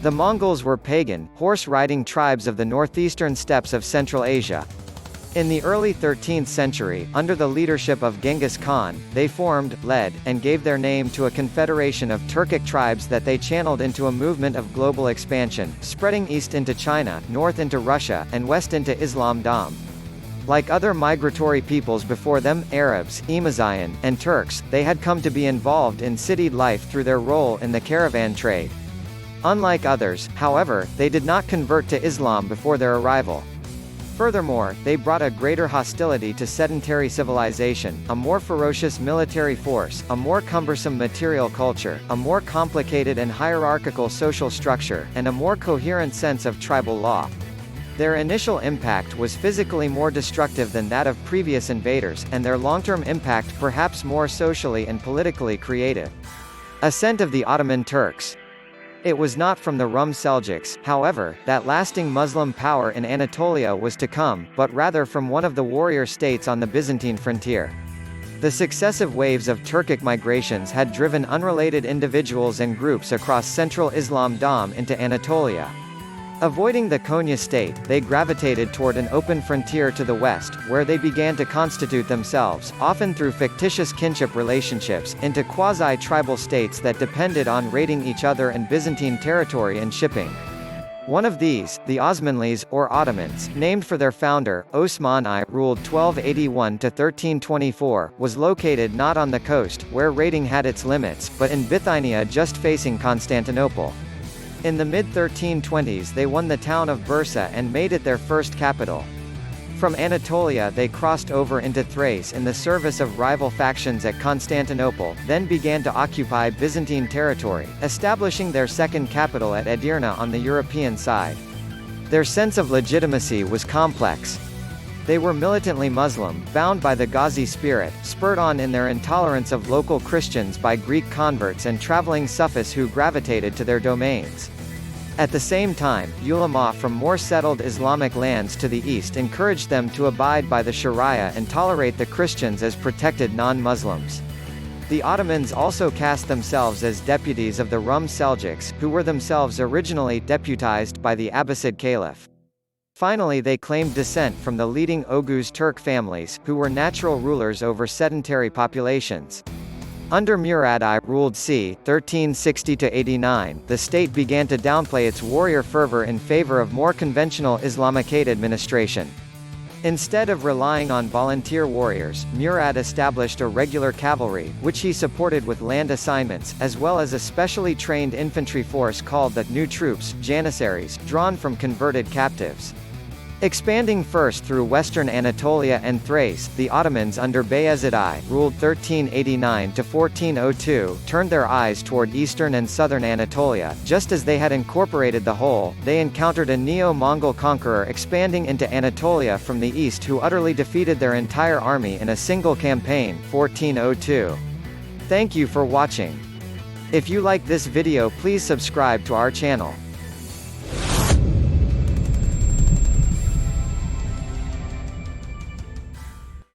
The Mongols were pagan, horse-riding tribes of the northeastern steppes of Central Asia. In the early 13th century, under the leadership of Genghis Khan, they formed, led, and gave their name to a confederation of Turkic tribes that they channeled into a movement of global expansion, spreading east into China, north into Russia, and west into Islam. Like other migratory peoples before them, Arabs, Emazian, and Turks, they had come to be involved in citied life through their role in the caravan trade. Unlike others, however, they did not convert to Islam before their arrival. Furthermore, they brought a greater hostility to sedentary civilization, a more ferocious military force, a more cumbersome material culture, a more complicated and hierarchical social structure, and a more coherent sense of tribal law. Their initial impact was physically more destructive than that of previous invaders, and their long-term impact perhaps more socially and politically creative. Ascent of the Ottoman Turks. It was not from the Rum Seljuks, however, that lasting Muslim power in Anatolia was to come, but rather from one of the warrior states on the Byzantine frontier. The successive waves of Turkic migrations had driven unrelated individuals and groups across central Islam into Anatolia. Avoiding the Konya state, they gravitated toward an open frontier to the west, where they began to constitute themselves, often through fictitious kinship relationships, into quasi-tribal states that depended on raiding each other and Byzantine territory and shipping. One of these, the Osmanlis, or Ottomans, named for their founder, Osman I, ruled 1281–1324, was located not on the coast, where raiding had its limits, but in Bithynia just facing Constantinople. In the mid-1320s they won the town of Bursa and made it their first capital. From Anatolia they crossed over into Thrace in the service of rival factions at Constantinople, then began to occupy Byzantine territory, establishing their second capital at Edirne on the European side. Their sense of legitimacy was complex. They were militantly Muslim, bound by the Ghazi spirit, spurred on in their intolerance of local Christians by Greek converts and traveling Sufis who gravitated to their domains. At the same time, ulama from more settled Islamic lands to the east encouraged them to abide by the Sharia and tolerate the Christians as protected non-Muslims. The Ottomans also cast themselves as deputies of the Rum Seljuks, who were themselves originally deputized by the Abbasid Caliph. Finally they claimed descent from the leading Oghuz Turk families, who were natural rulers over sedentary populations. Under Murad I, ruled c. 1360–89, the state began to downplay its warrior fervor in favor of more conventional Islamic administration. Instead of relying on volunteer warriors, Murad established a regular cavalry, which he supported with land assignments, as well as a specially trained infantry force called the New Troops, Janissaries, drawn from converted captives. Expanding first through western Anatolia and Thrace, the Ottomans under Bayezid I, ruled 1389–1402, turned their eyes toward eastern and southern Anatolia. Just as they had incorporated the whole, they encountered a Neo-Mongol conqueror expanding into Anatolia from the east who utterly defeated their entire army in a single campaign, 1402. Thank you for watching. If you like this video, please subscribe to our channel.